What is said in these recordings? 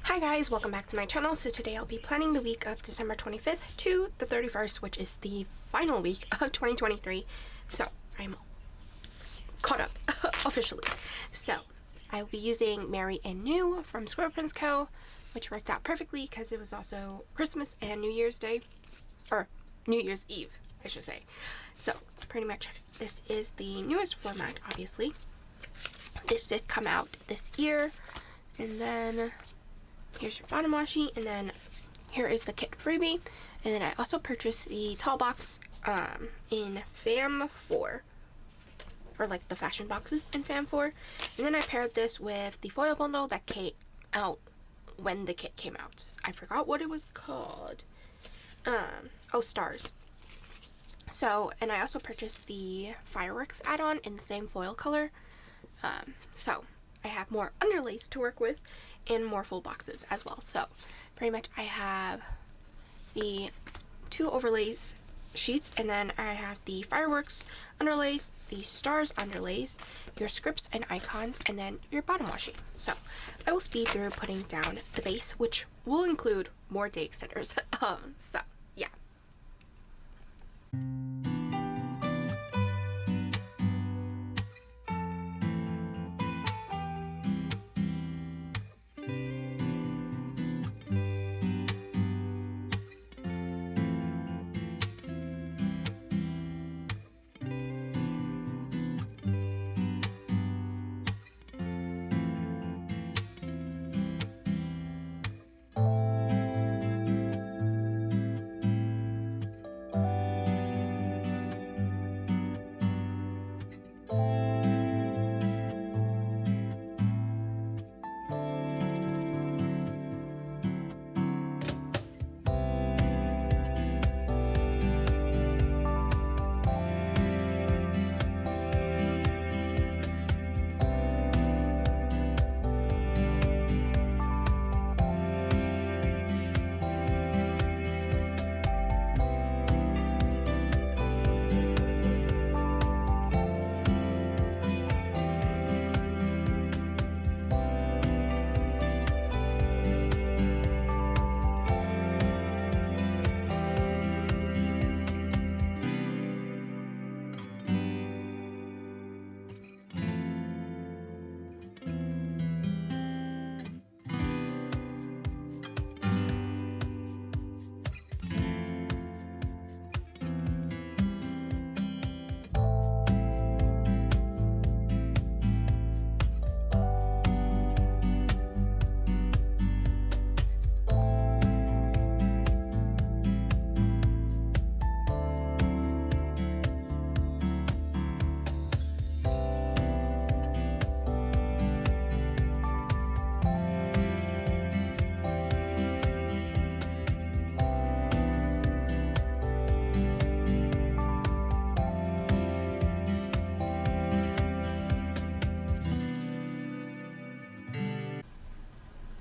Hi guys, welcome back to my channel. So today I'll be planning the week of December 25th to the 31st, which is the final week of 2023. So I'm caught up officially. So I will be using Merry and New from ScribblePrintsCo, which worked out perfectly because it was also Christmas and New Year's Day, or New Year's Eve, I should say. So pretty much this is the newest format, obviously. This did come out this year, and then here's your bottom washi, and then here is the kit freebie. And then I also purchased the tall box in Fam 4, or like the fashion boxes in Fam 4. And then I paired this with the foil bundle that came out when the kit came out. I forgot what it was called. Oh, Stars. So, and I also purchased the fireworks add-on in the same foil color. So I have more underlays to work with and more full boxes as well. So pretty much I have the 2 overlays sheets, and then I have the fireworks underlays, the stars underlays, your scripts and icons, and then your bottom washi. So I will speed through putting down the base, which will include more day extenders. So yeah.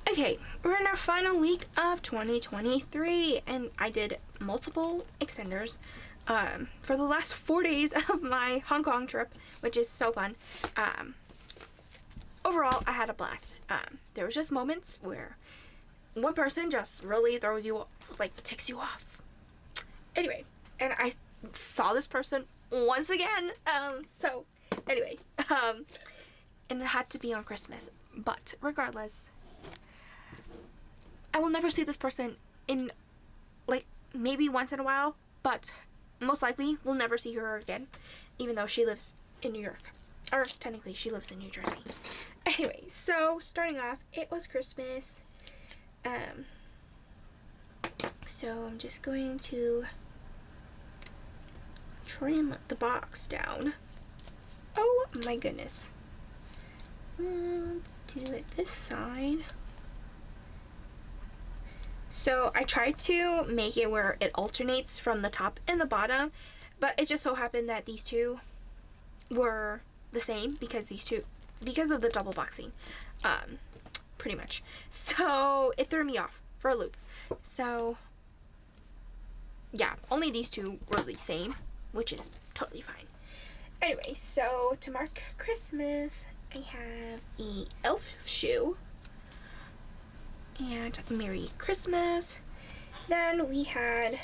Okay, we're in our final week of 2023, and I did multiple extenders for the last 4 days of my Hong Kong trip, which is so fun. Overall, I had a blast. There was just moments where one person just really throws you, like, ticks you off. Anyway, and I saw this person once again. So anyway, and it had to be on Christmas, but regardless, I will never see this person in, like, maybe once in a while, but most likely we'll never see her again, even though she lives in New York. Or technically she lives in New Jersey. Anyway, so starting off, it was Christmas. So I'm just going to trim the box down. Oh my goodness. Let's do it this side. So I tried to make it where it alternates from the top and the bottom, but it just so happened that these two were the same because of the double boxing, pretty much. So it threw me off for a loop. So yeah, only these two were the same, which is totally fine. Anyway, so to mark Christmas, I have a elf shoe. and Merry Christmas. Then we had,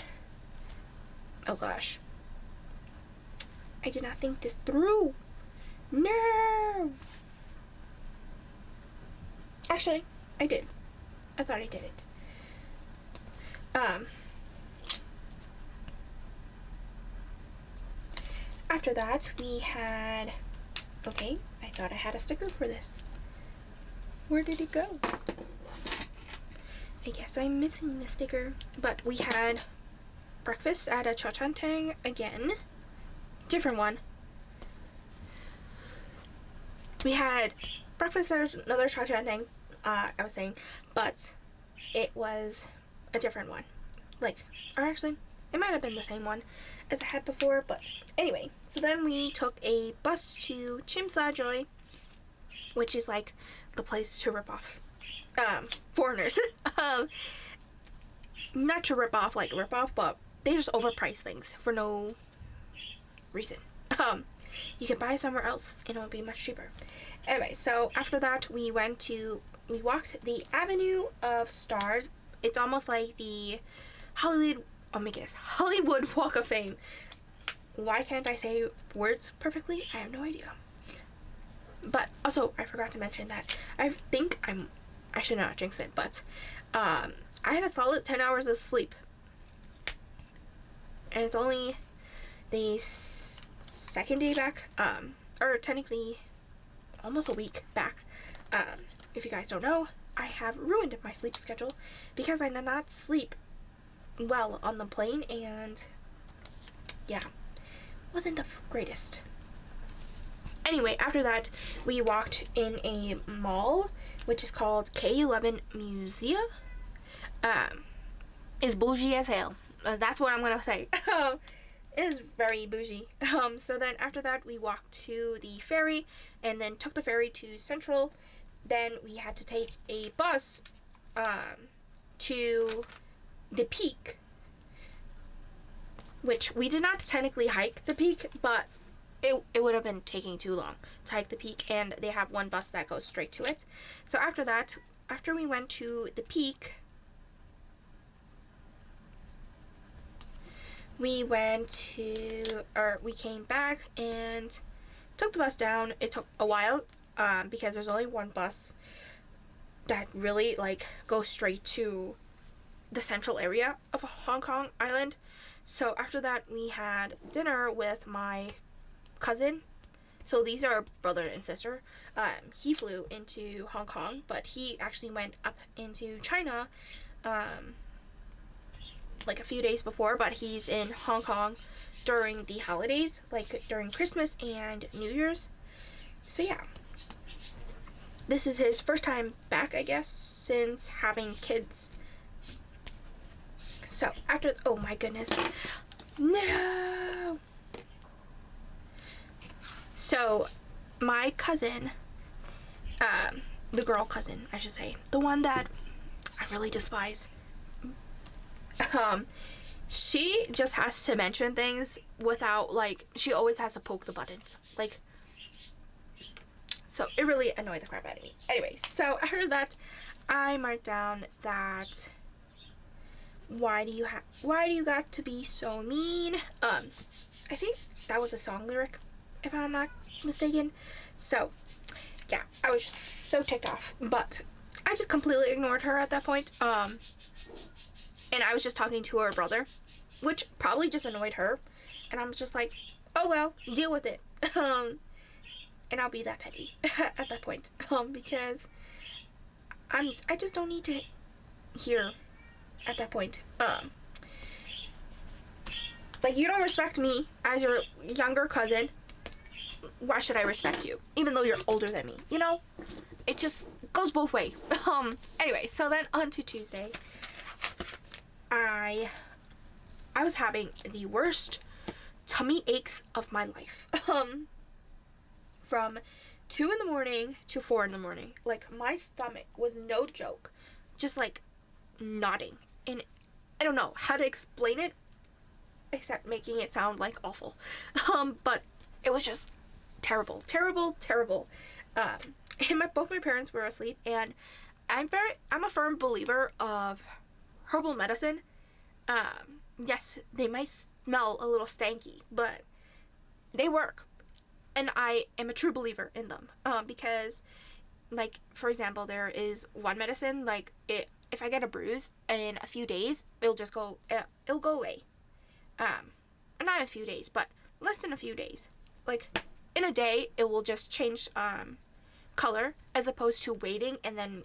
oh gosh, I did not think this through. No! Actually, I did. I thought I did it. After that, we had, okay, I thought I had a sticker for this. Where did it go? I guess I'm missing the sticker. But we had breakfast at a cha-chan-tang again. Different one. We had breakfast at another cha-chan-tang, I was saying, but it was a different one. Like, or actually, it might have been the same one as I had before, but anyway. So then we took a bus to Chimsajoy, which is like the place to rip off foreigners. Not to rip off, but they just overprice things for no reason. You can buy somewhere else and it'll be much cheaper. Anyway, so after that we walked the Avenue of Stars. It's almost like the Hollywood Walk of Fame. Why can't I say words perfectly? I have no idea. But also, I forgot to mention that I should not jinx it, but I had a solid 10 hours of sleep. And it's only the second day back, or technically almost a week back. If you guys don't know, I have ruined my sleep schedule because I did not sleep well on the plane, and yeah, wasn't the greatest. Anyway, after that, we walked in a mall, which is called K11 Musea. It's bougie as hell. That's what I'm gonna say. It is very bougie. So then after that, we walked to the ferry, and then took the ferry to Central. Then we had to take a bus to the peak, which we did not technically hike the peak, but it would have been taking too long to hike the peak, and they have one bus that goes straight to it. So after that, after we went to the peak, we came back and took the bus down. It took a while because there's only one bus that really goes straight to the central area of Hong Kong Island. So after that, we had dinner with my cousin. So these are brother and sister. He flew into Hong Kong, but he actually went up into China a few days before, but he's in Hong Kong during the holidays, during Christmas and New Year's. So yeah, this is his first time back, I guess, since having kids. So after, oh my goodness, no. So my cousin, the girl cousin, I should say, the one that I really despise, she just has to mention things without, she always has to poke the buttons, so it really annoyed the crap out of me. Anyway, so after that, I marked down that, why do you got to be so mean? I think that was a song lyric, if I'm not mistaken. So yeah, I was just so ticked off, but I just completely ignored her at that point. And I was just talking to her brother, which probably just annoyed her. And I'm just like, oh well, deal with it. And I'll be that petty at that point. Because I just don't need to hear at that point. You don't respect me as your younger cousin. Why should I respect you? Even though you're older than me, you know? It just goes both ways. Anyway, so then on to Tuesday. I was having the worst tummy aches of my life. From 2 in the morning to 4 in the morning. My stomach was no joke. Just nodding. And I don't know how to explain it except making it sound awful. But it was just terrible. And both my parents were asleep, and I'm a firm believer of herbal medicine. Yes, they might smell a little stanky, but they work, and I am a true believer in them. Because, like, for example, there is one medicine, like, if I get a bruise in a few days, it'll go away. Not a few days, but less than a few days. Like, in a day, it will just change color, as opposed to waiting and then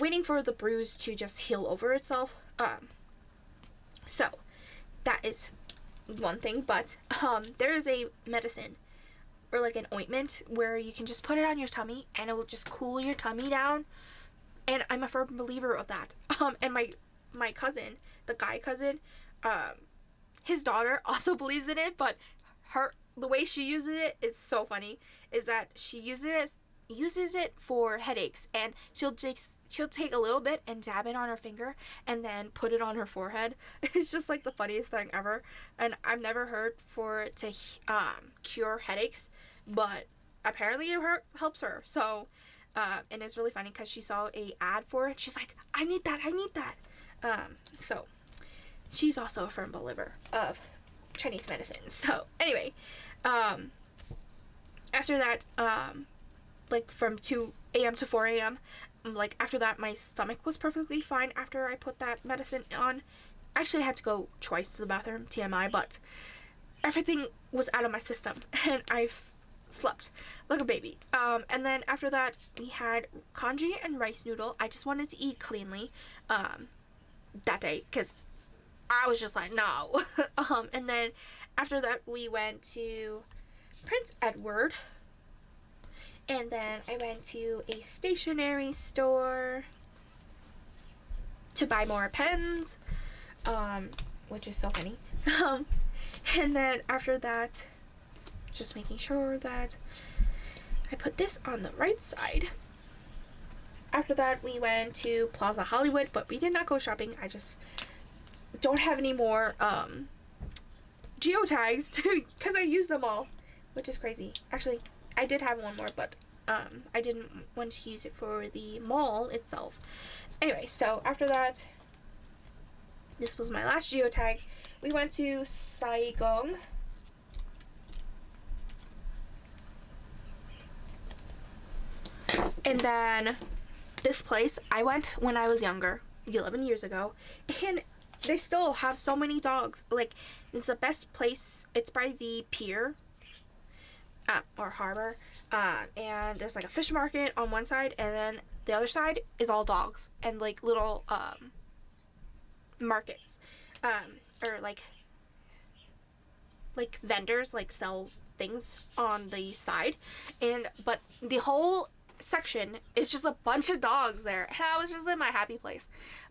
waiting for the bruise to just heal over itself. So that is one thing, but there is a medicine, or like an ointment, where you can just put it on your tummy and it will just cool your tummy down, and I'm a firm believer of that. And my cousin, the guy cousin, his daughter also believes in it, but the way she uses it is so funny, is that she uses it for headaches, and she'll take a little bit and dab it on her finger and then put it on her forehead. It's just like the funniest thing ever, and I've never heard for it to cure headaches, but apparently it helps her. So and it's really funny because she saw a ad for it. She's like, I need that. So she's also a firm believer of Chinese medicine. So anyway, after that, like from 2 a.m. to 4 a.m., like after that, my stomach was perfectly fine after I put that medicine on. Actually, I had to go twice to the bathroom, TMI, but everything was out of my system, and I slept like a baby. And then after that, we had congee and rice noodle. I just wanted to eat cleanly that day, because I was just like, no. And then after that, we went to Prince Edward. And then I went to a stationery store to buy more pens, which is so funny. And then after that, just making sure that I put this on the right side. After that, we went to Plaza Hollywood, but we did not go shopping. I just don't have any more geotags because I used them all, which is crazy. Actually, I did have one more, but I didn't want to use it for the mall itself. Anyway, so after that, this was my last geotag. We went to Saigon. And then this place, I went when I was younger, 11 years ago, and they still have so many dogs. Like, it's the best place. It's by the pier. Or harbor, and there's like a fish market on one side, and then the other side is all dogs and like little markets, or like vendors like sell things on the side, but the whole section is just a bunch of dogs there, and I was just in my happy place.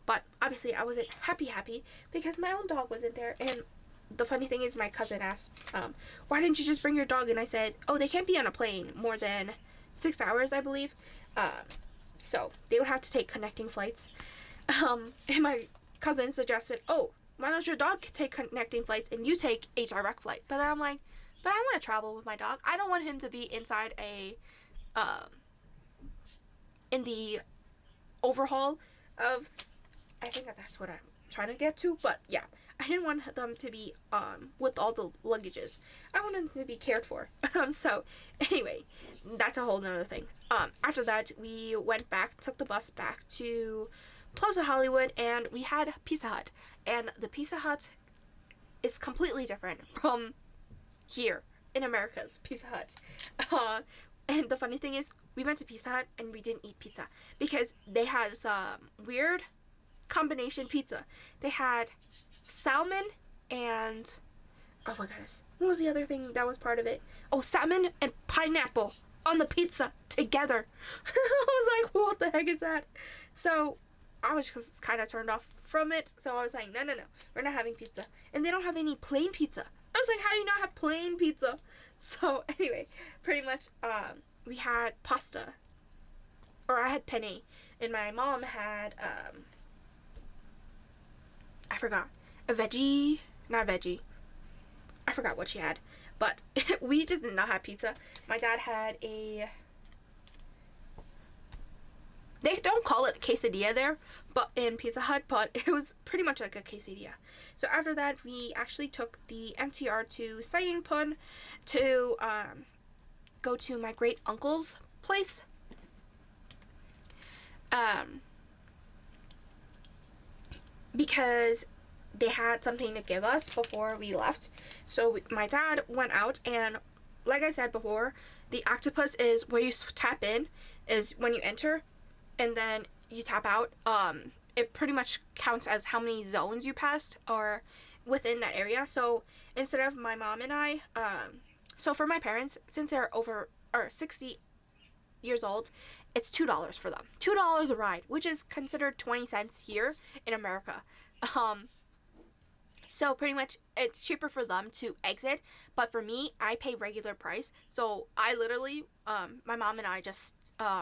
But obviously I wasn't happy because my own dog wasn't there. And the funny thing is, my cousin asked, why didn't you just bring your dog? And I said, oh, they can't be on a plane more than 6 hours, I believe. So they would have to take connecting flights. And my cousin suggested, oh, why don't your dog take connecting flights and you take a direct flight? But I'm like, but I want to travel with my dog. I don't want him to be inside in the overhaul of, I think that's what I'm trying to get to, but yeah, I didn't want them to be with all the luggages. I wanted them to be cared for. So anyway, that's a whole nother thing. After that, we took the bus back to Plaza Hollywood, and we had Pizza Hut, and the Pizza Hut is completely different from here in America's Pizza Hut. And the funny thing is, we went to Pizza Hut and we didn't eat pizza because they had some weird combination pizza. They had salmon and, oh my goodness, what was the other thing that was part of it? Oh, salmon and pineapple on the pizza together. I was like, what the heck is that? So I was just kind of turned off from it. So I was like, no, we're not having pizza. And they don't have any plain pizza. I was like, how do you not have plain pizza? So anyway, pretty much we had pasta, or I had penne, and my mom had I forgot, I forgot what she had, but we just did not have pizza. My dad had They don't call it quesadilla there, but in Pizza Hut, but it was pretty much like a quesadilla. So after that, we actually took the MTR to Sayingpun to go to my great uncle's place. Because they had something to give us before we left. So my dad went out, and like I said before, the octopus is where you tap in, is when you enter, and then you tap out. It pretty much counts as how many zones you passed or within that area. So instead of my mom and I, so for my parents, since they're over or 60 years old, it's $2 for them. $2 a ride, which is considered 20 cents here in America. So pretty much it's cheaper for them to exit, but for me, I pay regular price. So I literally, my mom and I just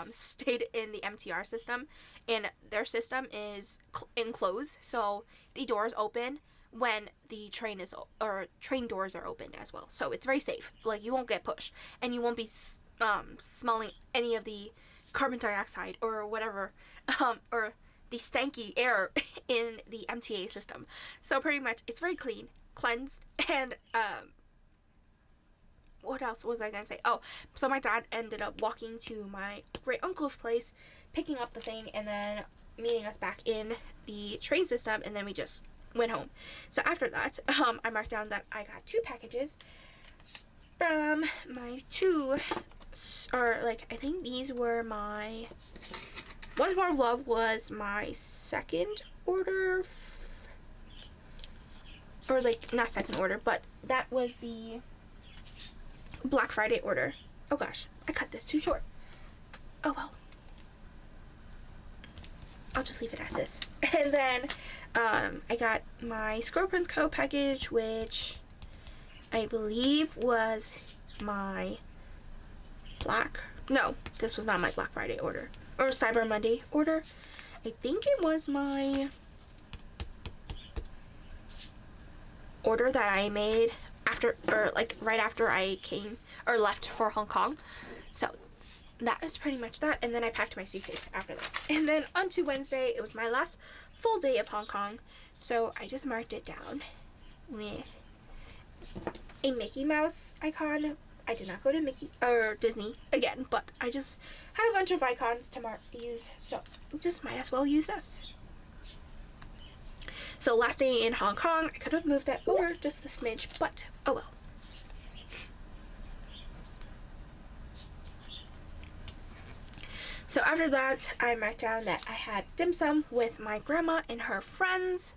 stayed in the MTR system, and their system is enclosed, so the doors open when the train is or train doors are opened as well. So it's very safe. Like, you won't get pushed, and you won't be smelling any of the carbon dioxide or whatever, or the stanky air in the MTA system. So pretty much it's very clean, cleansed, and what else was I gonna say? Oh, so my dad ended up walking to my great uncle's place, picking up the thing, and then meeting us back in the train system, and then we just went home. So after that, I marked down that I got 2 packages from my 2, or like, I think these were my, Once More of Love was my second order, or like, not second order, but that was the Black Friday order. Oh gosh, I cut this too short. Oh well. I'll just leave it as is. And then I got my ScribblePrintsCo package, which I believe was my this was not my Black Friday order. Or Cyber Monday order. I think it was my order that I made after, or like right after I came or left for Hong Kong. So that is pretty much that. And then I packed my suitcase after that. And then on to Wednesday, it was my last full day of Hong Kong. So I just marked it down with a Mickey Mouse icon. I did not go to Mickey or Disney again, but I just had a bunch of icons to use, so just might as well use this. So last day in Hong Kong, I could have moved that over just a smidge, but oh well. So after that, I marked down that I had dim sum with my grandma and her friends.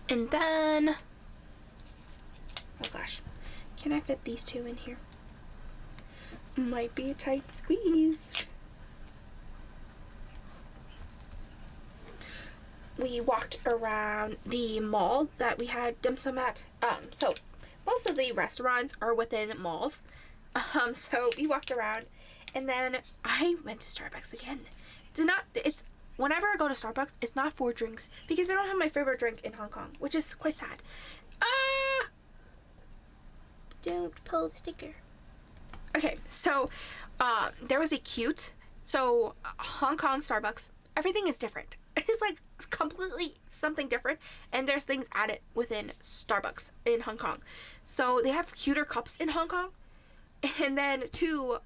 And then, oh gosh, can I fit these 2 in here? Might be a tight squeeze. We walked around the mall that we had dim sum at. So most of the restaurants are within malls. So we walked around, and then I went to Starbucks again. Whenever I go to Starbucks, it's not for drinks, because I don't have my favorite drink in Hong Kong, which is quite sad. Don't pull the sticker. Okay, so there was a cute, so Hong Kong Starbucks, everything is different. It's like completely something different, and there's things added within Starbucks in Hong Kong. So they have cuter cups in Hong Kong, and then 2,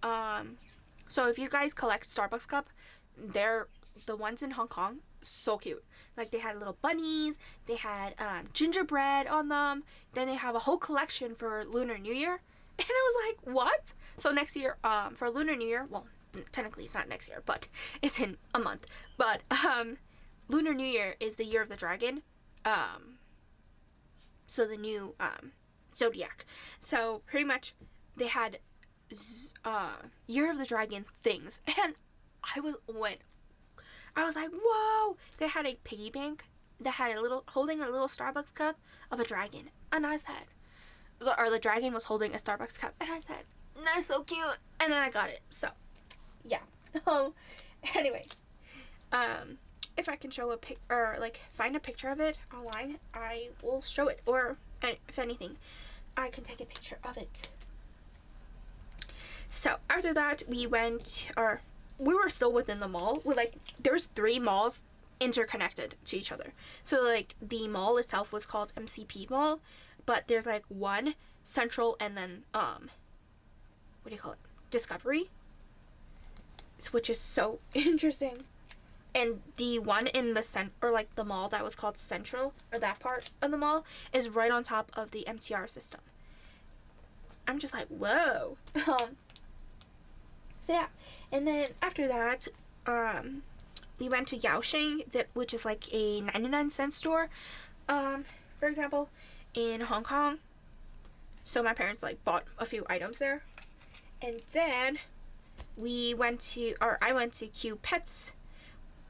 so if you guys collect Starbucks cup, they're the ones in Hong Kong, so cute. Like, they had little bunnies, they had gingerbread on them, then they have a whole collection for Lunar New Year, and I was like, what? So next year, for Lunar New Year, well, technically it's not next year, but it's in a month, but Lunar New Year is the Year of the Dragon, so the new zodiac. So pretty much they had Year of the Dragon things, and I was like, whoa! They had a piggy bank that had holding a little Starbucks cup of a dragon, and I said, or the dragon was holding a Starbucks cup, and I said, that's so cute, and then I got it. So yeah. Anyway, if I can show find a picture of it online, I will show it, or if anything. I can take a picture of it. So after that, we were still within the mall. There's 3 malls interconnected to each other. So like the mall itself was called MCP Mall, but there's like one Central and then what do you call it? Discovery, which is so interesting. And the one in the the mall that was called Central, or that part of the mall, is right on top of the MTR system. I'm just like, whoa. So yeah, and then after that, we went to Yaosheng, which is like a 99-cent store, for example, in Hong Kong. So my parents like bought a few items there, and then I went to Q Pets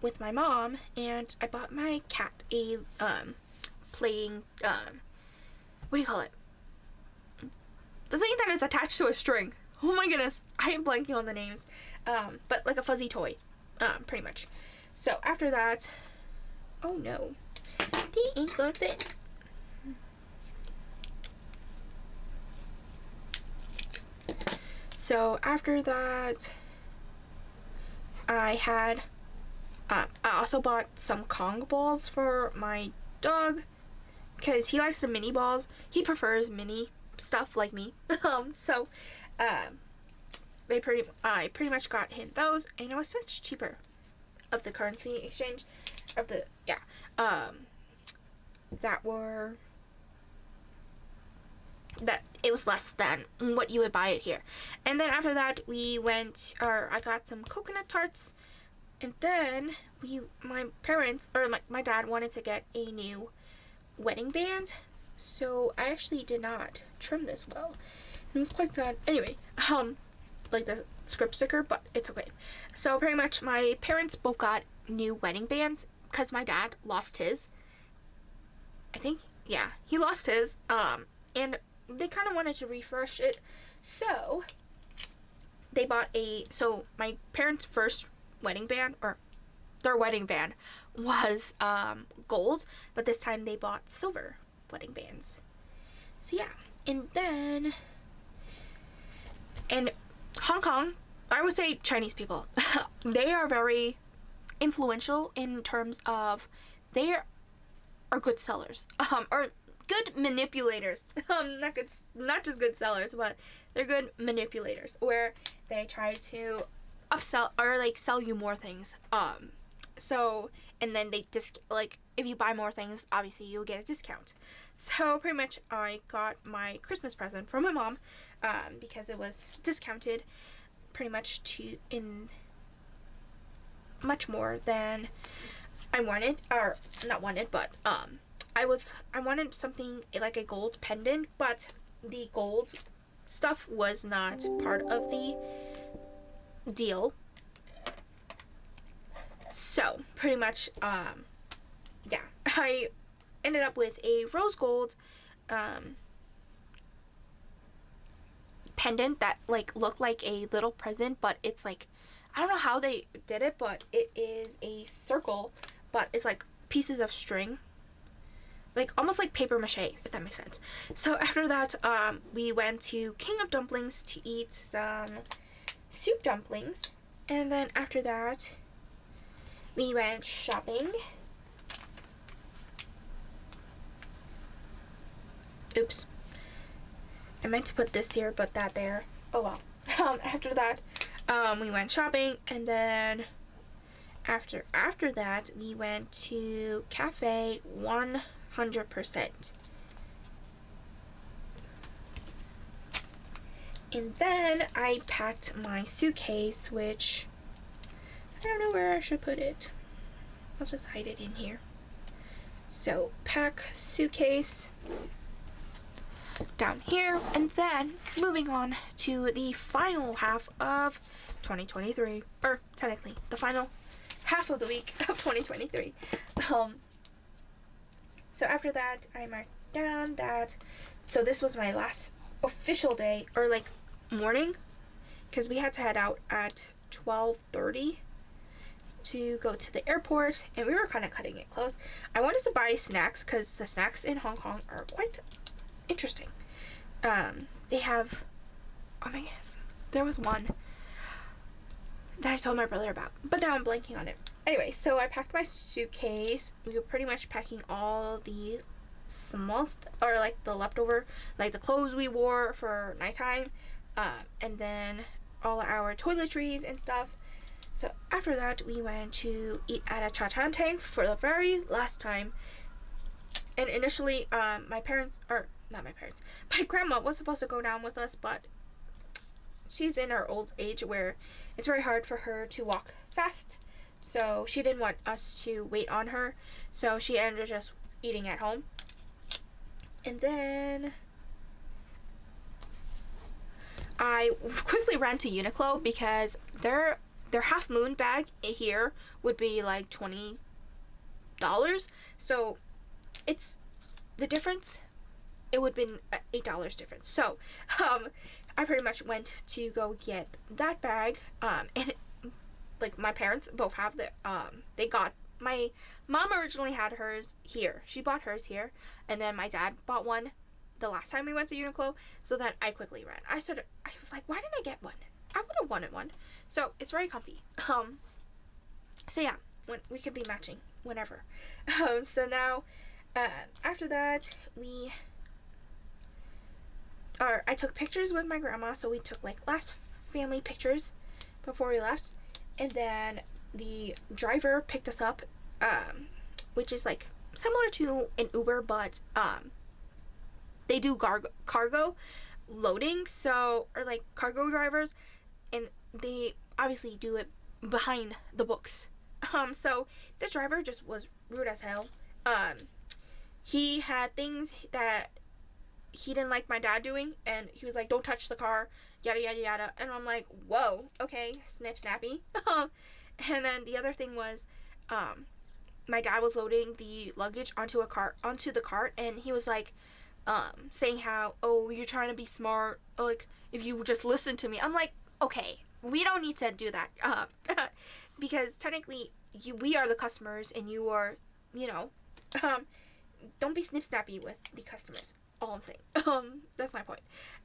with my mom, and I bought my cat a playing what do you call it? The thing that is attached to a string. Oh my goodness, I am blanking on the names. But like a fuzzy toy, pretty much. So after that, oh no, they ain't gonna fit. So after that, I also bought some Kong balls for my dog, because he likes the mini balls. He prefers mini stuff like me. So I pretty much got him those, and it was much cheaper of the currency exchange of the that it was less than what you would buy it here. And then after that, I got some coconut tarts, and then my dad wanted to get a new wedding band, so I actually did not trim this well. It was quite sad. Anyway, like the script sticker, but it's okay. So pretty much my parents both got new wedding bands because my dad lost his. I think, yeah, he lost his, and they kind of wanted to refresh it, so they bought my parents' first wedding band, or their wedding band, was gold, but this time they bought silver wedding bands. So yeah, and Hong Kong, I would say Chinese people, they are very influential in terms of they are good sellers, or good manipulators. Not just good sellers, but they're good manipulators, where they try to upsell or like sell you more things. And then they if you buy more things, obviously you'll get a discount. So pretty much I got my Christmas present from my mom, because it was discounted pretty much much more than I wanted, or not wanted, but I wanted something like a gold pendant, but the gold stuff was not part of the deal. So pretty much, yeah, I ended up with a rose gold pendant that like looked like a little present, but it's like, I don't know how they did it, but it is a circle, but it's like pieces of string, like almost like paper mache, if that makes sense. So after that, we went to King of Dumplings to eat some soup dumplings, and then after that we went shopping. Oops, I meant to put this here, but that there. Oh well. After that, we went shopping, and then after that, we went to Cafe 100%. And then I packed my suitcase, which I don't know where I should put it. I'll just hide it in here. So, pack suitcase down here, and then moving on to the final half of 2023, or technically the final half of the week of 2023. So after that, I marked down that, so this was my last official day, or like morning, because we had to head out at 12:30 to go to the airport, and we were kind of cutting it close. I wanted to buy snacks because the snacks in Hong Kong are quite interesting. they have, oh my goodness, there was one that I told my brother about, but now I'm blanking on it. Anyway, so I packed my suitcase. We were pretty much packing all the small or like the leftover, like the clothes we wore for nighttime, and then all our toiletries and stuff. So after that, we went to eat at a cha-chan-tang for the very last time. And initially, my grandma was supposed to go down with us, but she's in her old age where it's very hard for her to walk fast. So she didn't want us to wait on her. So she ended up just eating at home. And then I quickly ran to Uniqlo because their half moon bag here would be like $20. So it's the difference. It would have been $8 difference. So I pretty much went to go get that bag. And like my parents both have they got, my mom originally had hers here. She bought hers here, and then my dad bought one the last time we went to Uniqlo. So then I quickly ran. I was like, why didn't I get one? I would have wanted one. So it's very comfy. So yeah, we could be matching whenever. So now, after that, I took pictures with my grandma. So we took like last family pictures before we left. And then the driver picked us up, which is like similar to an Uber, but they do cargo loading, so, or like cargo drivers, and they obviously do it behind the books. So this driver just was rude as hell. He had things that he didn't like my dad doing, and he was like, don't touch the car, yada yada yada. And I'm like, whoa, okay, snip snappy. And then the other thing was, my dad was loading the luggage onto the cart, and he was like, saying how, oh, you're trying to be smart, like, if you just listen to me. I'm like, okay, we don't need to do that, because technically we are the customers, and you are, don't be snip snappy with the customers. All I'm saying. That's my point.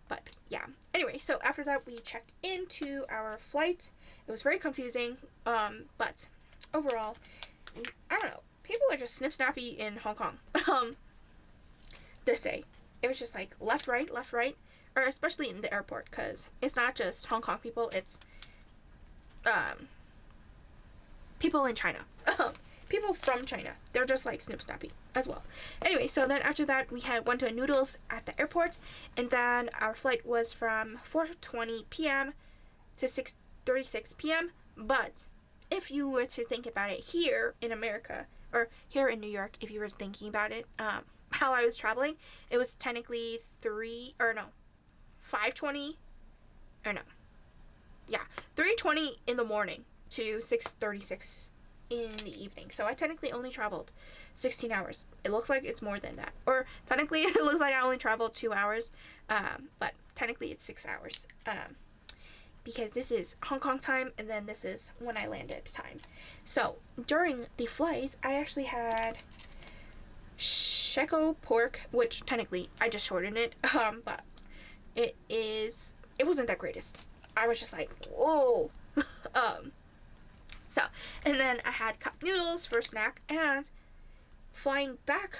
But yeah. Anyway, so after that we checked into our flight. It was very confusing. But overall, I don't know. People are just snip snappy in Hong Kong. This day. It was just like left, right, or especially in the airport, because it's not just Hong Kong people, it's people in China. People from China. They're just like snip snappy as well. Anyway, so then after that we went to noodles at the airport, and then our flight was from 4:20 p.m. to 6:36 p.m. But if you were to think about it here in America, or here in New York, if you were thinking about it, how I was traveling, it was technically 5:20, 3:20 in the morning to 6:36 in the evening. So I technically only traveled 16 hours. It looks like it's more than that. Or technically it looks like I only traveled 2 hours. But technically it's 6 hours. Because this is Hong Kong time, and then this is when I landed time. So during the flight, I actually had Sheko pork, which technically I just shortened it. But it wasn't that greatest. I was just like, whoa. So, and then I had cup noodles for snack, and flying back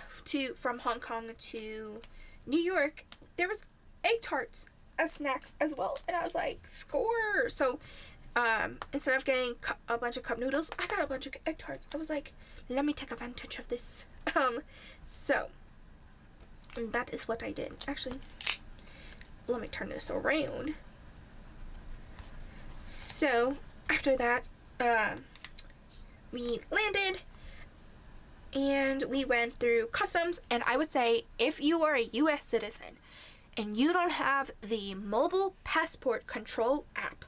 from Hong Kong to New York, there was egg tarts as snacks as well, and I was like, score! So, instead of getting a bunch of cup noodles, I got a bunch of egg tarts. I was like, let me take advantage of this. So, that is what I did. Actually, let me turn this around. So, after that, we landed, and we went through customs. And I would say, if you are a U.S. citizen and you don't have the mobile passport control app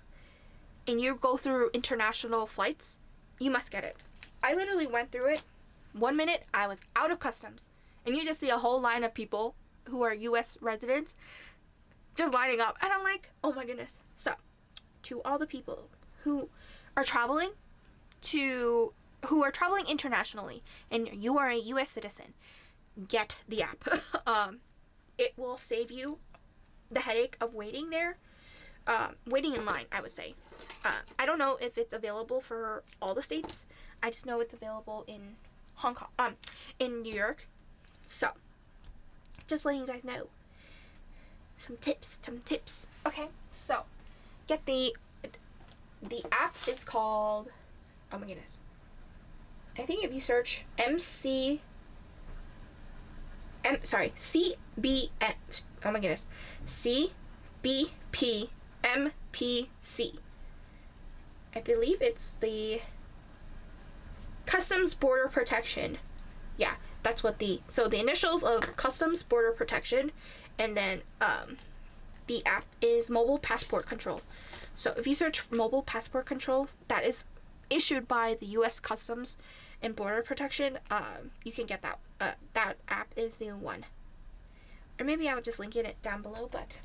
and you go through international flights, you must get it. I literally went through it. 1 minute I was out of customs, and you just see a whole line of people who are U.S. residents just lining up, and I'm like, oh my goodness. So to all the people who are traveling internationally and you are a U.S. citizen, get the app. It will save you the headache of waiting there, waiting in line, I would say. I don't know if it's available for all the states. I just know it's available in Hong Kong, in New York. So, just letting you guys know. Some tips. Okay, so get the app is called, oh my goodness. I think if you search CBM, oh my goodness, CBPMPC. I believe it's the Customs Border Protection. Yeah, that's what so the initials of Customs Border Protection, and then the app is Mobile Passport Control. So if you search Mobile Passport Control, that is issued by the U.S. Customs and Border Protection. You can get that. That app is the one. Or maybe I'll just link it down below, but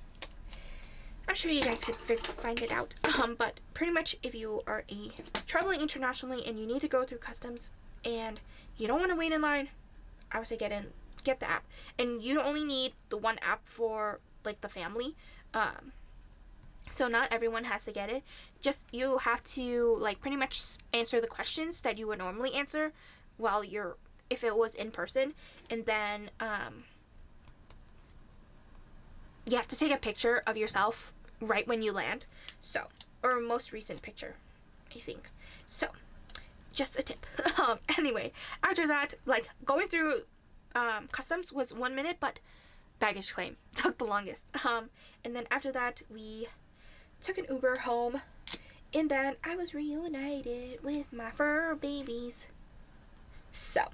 I'm sure you guys can find it out. But pretty much if you are traveling internationally and you need to go through customs and you don't want to wait in line, I would say get the app. And you only need the one app for like the family. So not everyone has to get it. Just you have to like pretty much answer the questions that you would normally answer while if it was in person, and then you have to take a picture of yourself right when you land. So, or most recent picture, I think. So, just a tip. Anyway, after that, like going through customs was 1 minute, but baggage claim took the longest. And then after that, we took an Uber home, and then I was reunited with my fur babies. So,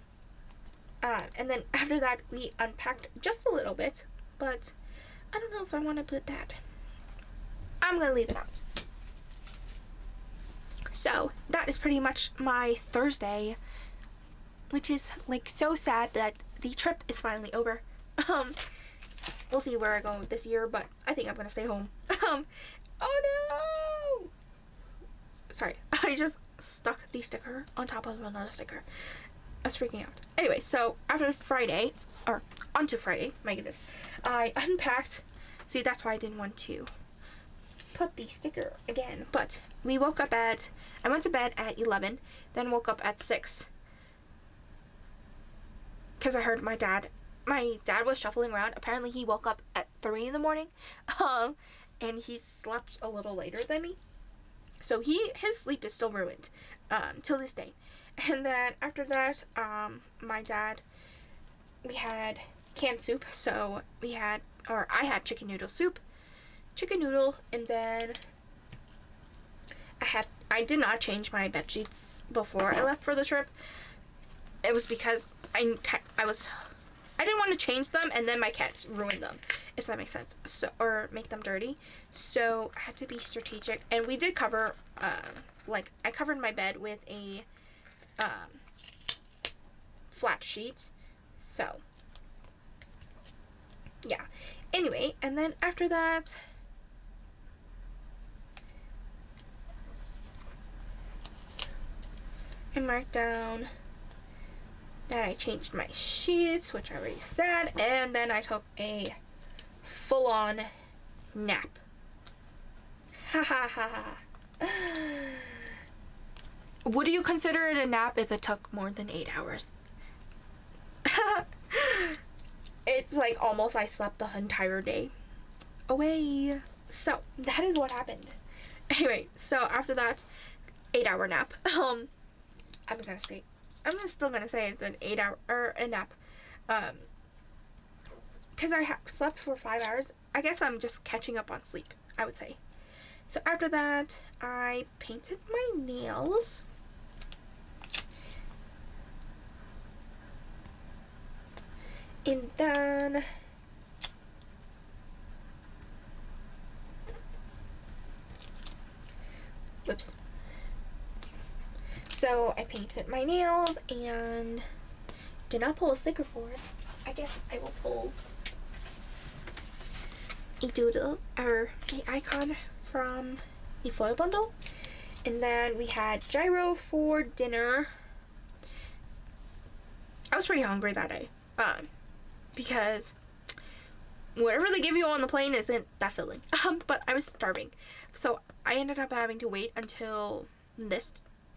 and then after that, we unpacked just a little bit, but I don't know if I want to put that. I'm gonna leave it out. So that is pretty much my Thursday, which is like so sad that the trip is finally over. We'll see where I go this year, but I think I'm gonna stay home. Oh no! Sorry, I just stuck the sticker on top of another sticker. I was freaking out. Anyway, so after Friday, or onto Friday, my goodness, I unpacked. See, that's why I didn't want to put the sticker again, but I went to bed at 11, then woke up at 6, because I heard my dad was shuffling around. Apparently he woke up at 3 in the morning, and he slept a little later than me, so his sleep is still ruined, till this day. And then after that, we had canned soup, so I had chicken noodle soup, and then I did not change my bed sheets before I left for the trip. It was because I didn't want to change them and then my cat ruined them, if that makes sense, so, or make them dirty. So I had to be strategic, and we did cover, I covered my bed with a flat sheet. So yeah. Anyway, and then after that, I marked down that I changed my sheets, which I already said, and then I took a full-on nap. Ha ha ha ha. Would you consider it a nap if it took more than 8 hours? It's like almost I slept the entire day away. So that is what happened. Anyway, so after that 8-hour nap, I'm still gonna say it's an 8-hour nap, because I slept for 5 hours. I guess I'm just catching up on sleep, I would say. So after that, I painted my nails. And then whoops. So I painted my nails and did not pull a sticker for it. I guess I will pull a doodle or the icon from the foil bundle. And then we had gyro for dinner. I was pretty hungry that day, because whatever they give you on the plane isn't that filling. But I was starving, so I ended up having to wait until this,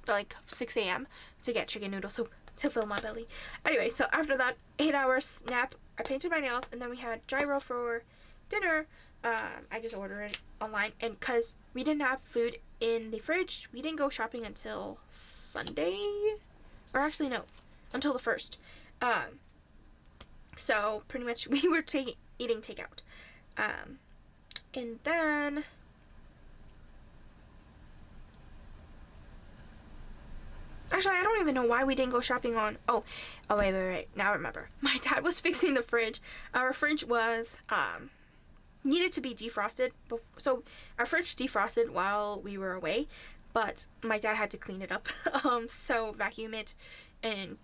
like 6 a.m. to get chicken noodle soup to fill my belly. Anyway, so after that 8-hour nap, I painted my nails, and then we had gyro for dinner. I just ordered it online, and because we didn't have food in the fridge, we didn't go shopping until Sunday, or actually no, until the 1st. So pretty much we were eating takeout. And then actually, I don't even know why we didn't go shopping on... Oh, wait. Now I remember. My dad was fixing the fridge. Our fridge was, needed to be defrosted. So, our fridge defrosted while we were away, but my dad had to clean it up. So, vacuum it and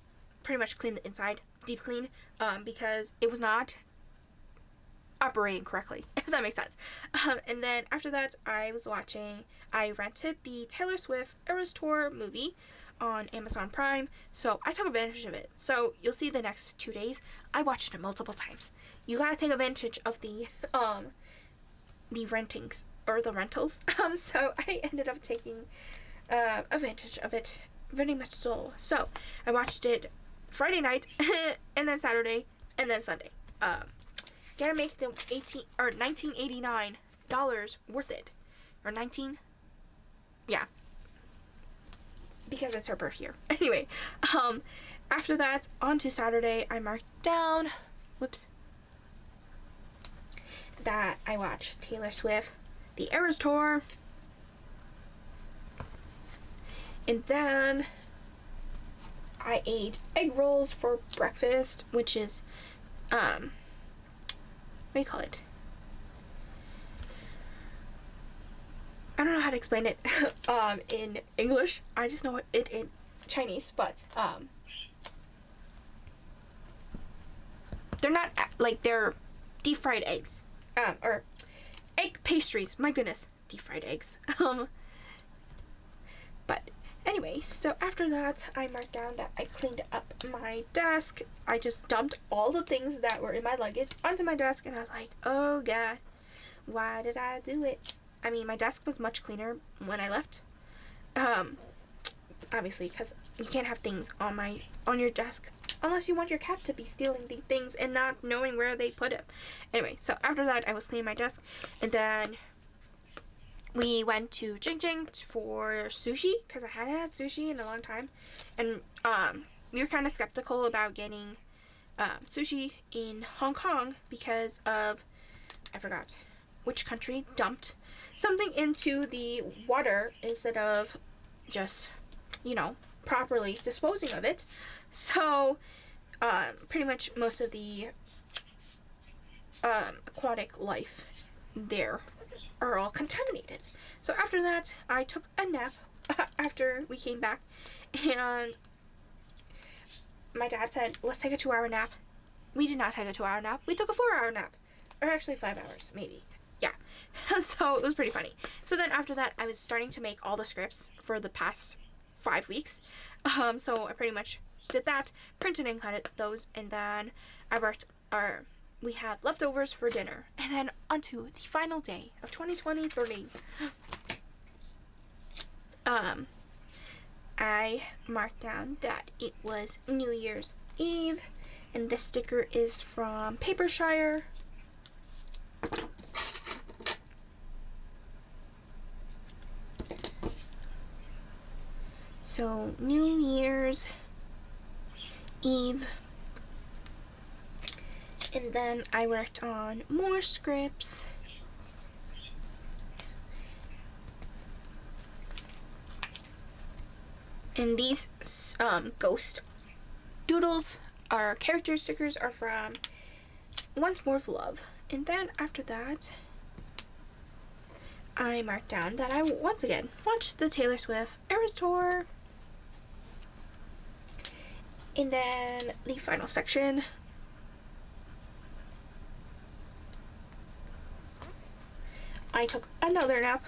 pretty much clean the inside, deep clean, because it was not operating correctly, if that makes sense. And then after that, I rented the Taylor Swift Eras Tour movie on Amazon Prime, so I took advantage of it. So you'll see the next 2 days I watched it multiple times. You gotta take advantage of the rentings or the rentals. So I ended up taking advantage of it very much so. So I watched it Friday night and then Saturday and then Sunday. Gotta make the $1989 worth it, or 19. Yeah. Because it's her birth year. Anyway, after that, on to Saturday, I marked down, that I watched Taylor Swift, the Eras Tour, and then I ate egg rolls for breakfast, which is, what do you call it? I don't know how to explain it in English. I just know it in Chinese, but they're not like, they're deep fried eggs, or egg pastries. My goodness, deep fried eggs. But anyway, so after that, I marked down that I cleaned up my desk. I just dumped all the things that were in my luggage onto my desk, and I was like, oh god, why did I do it? I mean, my desk was much cleaner when I left. Obviously, because you can't have things on your desk unless you want your cat to be stealing the things and not knowing where they put it. Anyway, so after that, I was cleaning my desk, and then we went to Jing Jing for sushi, because I hadn't had sushi in a long time, and we were kind of skeptical about getting sushi in Hong Kong because of, I forgot which country dumped something into the water instead of just, properly disposing of it. So, pretty much most of the aquatic life there are all contaminated. So after that, I took a nap after we came back, and my dad said, let's take a 2-hour nap. We did not take a 2-hour nap. We took a 4-hour nap. Or actually 5 hours, maybe. Yeah. So it was pretty funny. So then after that, I was starting to make all the scripts for the past 5 weeks. So I pretty much did that, printed and cut those, and then we had leftovers for dinner. And then onto the final day of 2023. I marked down that it was New Year's Eve, and this sticker is from Papershire. So, New Year's Eve. And then I worked on more scripts. And these ghost doodles, our character stickers, are from Once More of Love. And then after that, I marked down that I once again watched the Taylor Swift Eras Tour. And then the final section, I took another nap.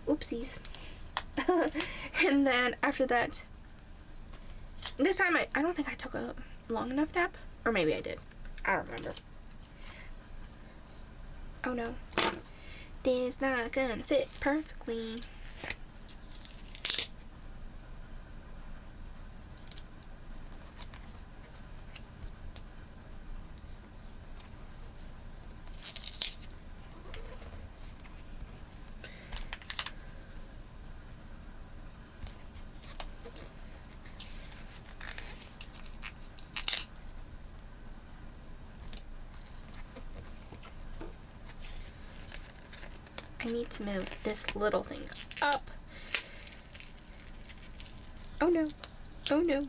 Oopsies. And then after that, this time I don't think I took a long enough nap, or maybe I did. I don't remember. Oh no. This not gonna fit perfectly. I need to move this little thing up. Oh no. Oh no.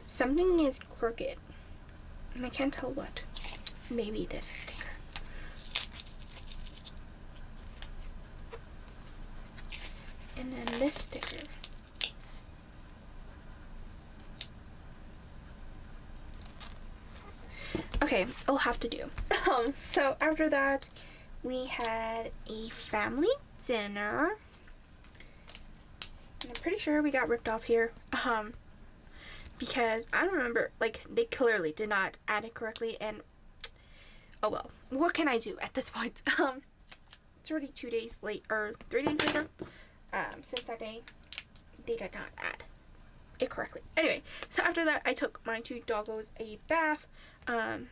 Something is crooked, and I can't tell what. Maybe this sticker. And then this sticker. Okay, I'll have to do. So after that, we had a family dinner. And I'm pretty sure we got ripped off here. Because I don't remember, like, they clearly did not add it correctly, and oh well, what can I do at this point? It's already 2 days late, or 3 days later, since that day, they did not add it correctly. Anyway, so after that, I took my 2 doggos a bath, and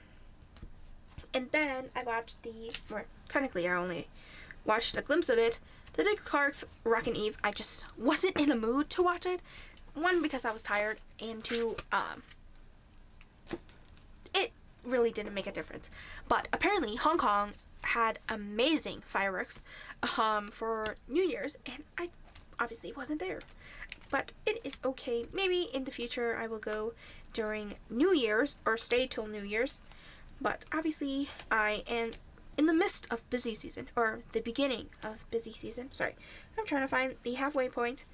then I watched or technically I only watched a glimpse of it, the Dick Clark's Rockin' Eve. I just wasn't in a mood to watch it. 1, because I was tired, and 2, it really didn't make a difference. But apparently Hong Kong had amazing fireworks for New Year's, and I obviously wasn't there. But it is okay. Maybe in the future I will go during New Year's or stay till New Year's. But obviously I am in the midst of busy season, or the beginning of busy season. Sorry, I'm trying to find the halfway point.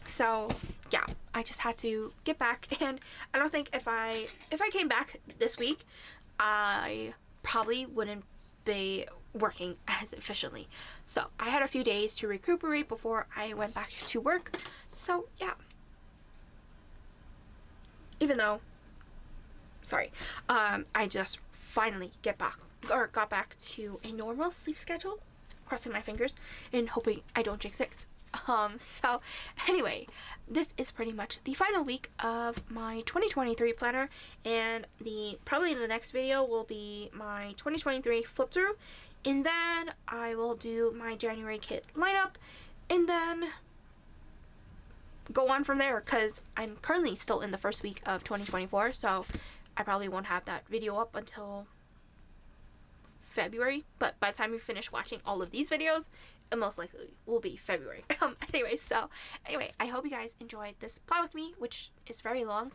So yeah, I just had to get back, and I don't think if I came back this week, I probably wouldn't be working as efficiently. So I had a few days to recuperate before I went back to work. So yeah. Even though, sorry, I just finally got back to a normal sleep schedule, crossing my fingers and hoping I don't jinx it. So anyway, this is pretty much the final week of my 2023 planner, and probably the next video will be my 2023 flip through, and then I will do my January kit lineup, and then go on from there, because I'm currently still in the first week of 2024, so I probably won't have that video up until February, but by the time you finish watching all of these videos, it most likely will be February. Anyway, I hope you guys enjoyed this plan with me, which is very long.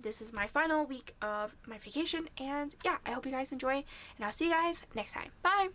This is my final week of my vacation, and yeah, I hope you guys enjoy, and I'll see you guys next time. Bye!